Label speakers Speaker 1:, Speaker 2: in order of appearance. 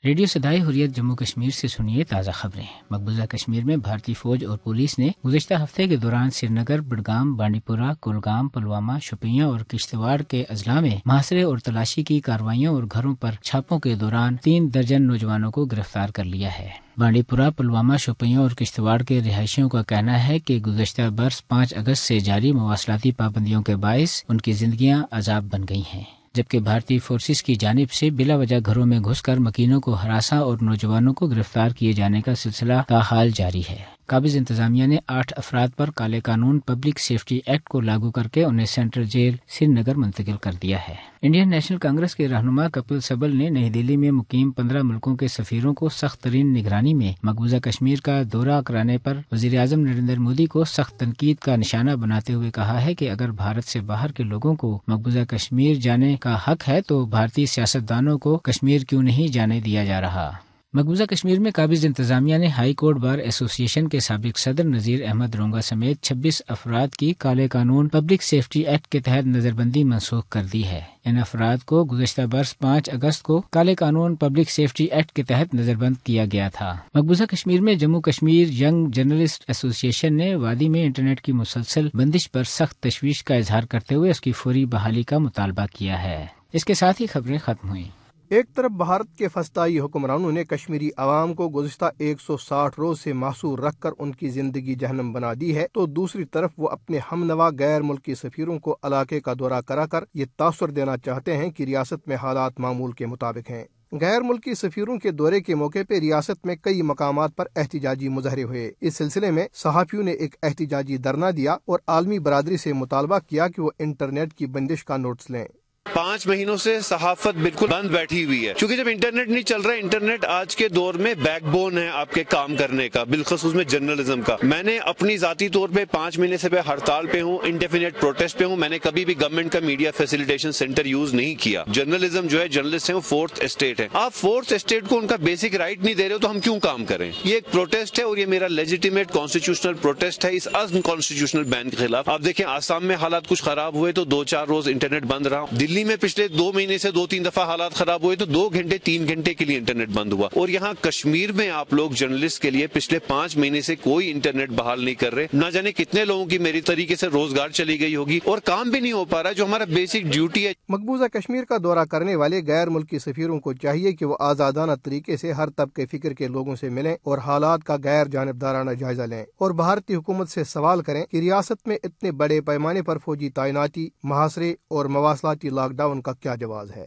Speaker 1: Radio صدائے حریت جموں کشمیر سے سنیے تازہ خبریں۔ مقبوضہ کشمیر میں بھارتی فوج اور پولیس نے گزشتہ ہفتے کے دوران سری نگر، بڈگام، بانڈی پورہ، کولگام، پلوامہ، شوپیاں اور کشتواڑ کے اضلاع میں محاصرے اور تلاشی کی کارروائیوں اور گھروں پر چھاپوں کے دوران 3 درجن نوجوانوں کو گرفتار کر لیا ہے۔ بانڈی پورہ، پلوامہ، شوپیاں اور کشتواڑ کے رہائشیوں کا کہنا ہے کہ گزشتہ برس 5 اگست سے جاری مواصلاتی پابندیوں کے باعث ان کی زندگیاں عذاب بن گئی ہیں، جبکہ بھارتی فورسز کی جانب سے بلا وجہ گھروں میں گھس کر مکینوں کو ہراساں اور نوجوانوں کو گرفتار کیے جانے کا سلسلہ تاحال جاری ہے۔ قابض انتظامیہ نے 8 افراد پر کالے قانون پبلک سیفٹی ایکٹ کو لاگو کر کے انہیں سینٹرل جیل سری نگر منتقل کر دیا ہے۔ انڈین نیشنل کانگریس کے رہنما کپل سبل نے نئی دہلی میں مقیم 15 ملکوں کے سفیروں کو سخت ترین نگرانی میں مقبوضہ کشمیر کا دورہ کرانے پر وزیر اعظم نریندر مودی کو سخت تنقید کا نشانہ بناتے ہوئے کہا ہے کہ اگر بھارت سے باہر کے لوگوں کو مقبوضہ کشمیر جانے کا حق ہے تو بھارتی سیاستدانوں کو کشمیر کیوں نہیں جانے دیا جا رہا۔ مقبوضہ کشمیر میں قابض انتظامیہ نے ہائی کورٹ بار ایسوسی ایشن کے سابق صدر نذیر احمد رونگا سمیت 26 افراد کی کالے قانون پبلک سیفٹی ایکٹ کے تحت نظر بندی منسوخ کر دی ہے۔ ان افراد کو گزشتہ برس 5 اگست کو کالے قانون پبلک سیفٹی ایکٹ کے تحت نظر بند کیا گیا تھا۔ مقبوضہ کشمیر میں جموں کشمیر ینگ جرنلسٹ ایسوسی ایشن نے وادی میں انٹرنیٹ کی مسلسل بندش پر سخت تشویش کا اظہار کرتے ہوئے اس کی فوری بحالی کا مطالبہ کیا ہے۔ اس کے ساتھ ہی خبریں ختم ہوئیں۔
Speaker 2: ایک طرف بھارت کے فسطائی حکمرانوں نے کشمیری عوام کو گزشتہ 160 روز سے محصور رکھ کر ان کی زندگی جہنم بنا دی ہے، تو دوسری طرف وہ اپنے ہم نوا غیر ملکی سفیروں کو علاقے کا دورہ کرا کر یہ تاثر دینا چاہتے ہیں کہ ریاست میں حالات معمول کے مطابق ہیں۔ غیر ملکی سفیروں کے دورے کے موقع پہ ریاست میں کئی مقامات پر احتجاجی مظاہرے ہوئے۔ اس سلسلے میں صحافیوں نے ایک احتجاجی دھرنا دیا اور عالمی برادری سے مطالبہ کیا کہ وہ انٹرنیٹ کی بندش کا نوٹس لیں۔
Speaker 3: 5 مہینوں سے صحافت بالکل بند بیٹھی ہوئی ہے، کیونکہ جب انٹرنیٹ نہیں چل رہا، انٹرنیٹ آج کے دور میں بیک بون ہے آپ کے کام کرنے کا، بالخصوص میں جرنلزم کا۔ میں نے اپنی ذاتی طور پہ 5 مہینے سے ہڑتال پہ ہوں، انڈیفینٹ پروٹیسٹ پہ ہوں۔ میں نے کبھی بھی گورنمنٹ کا میڈیا فیسیلیٹیشن سینٹر یوز نہیں کیا۔ جرنلزم جو ہے، جرنلسٹ ہیں، وہ 4th اسٹیٹ ہے۔ آپ 4th اسٹیٹ کو ان کا بیسک رائٹ نہیں دے رہے ہو تو ہم کیوں کام کریں؟ یہ ایک پروٹیسٹ ہے اور یہ میرا لیجیٹیمیٹ کانسٹیٹیوشنل پروٹیسٹ ہے اس ان کانسٹیٹیوشنل بین کے خلاف۔ آپ دیکھیں آسام میں حالات کچھ خراب ہوئے تو 2-4 روز انٹرنیٹ بند رہا۔ دلی میں پچھلے 2 مہینے سے 2-3 دفعہ حالات خراب ہوئے تو 2 گھنٹے 3 گھنٹے کے لیے انٹرنیٹ بند ہوا۔ اور یہاں کشمیر میں آپ لوگ جرنلسٹ کے لیے پچھلے 5 مہینے سے کوئی انٹرنیٹ بحال نہیں کر رہے۔ نہ جانے کتنے لوگوں کی میری طریقے سے روزگار چلی گئی ہوگی اور کام بھی نہیں ہو پا رہا جو ہمارا بیسک ڈیوٹی ہے۔
Speaker 2: مقبوضہ کشمیر کا دورہ کرنے والے غیر ملکی سفیروں کو چاہیے کہ وہ آزادانہ طریقے سے ہر طبقے فکر کے لوگوں سے ملیں اور حالات کا غیر جانبدارانہ جائزہ لیں، اور بھارتی حکومت سے سوال کریں کہ ریاست میں اتنے بڑے پیمانے پر فوجی تعیناتی، محاصرے اور مواصلاتی لاک ڈاؤن کا کیا جواز ہے۔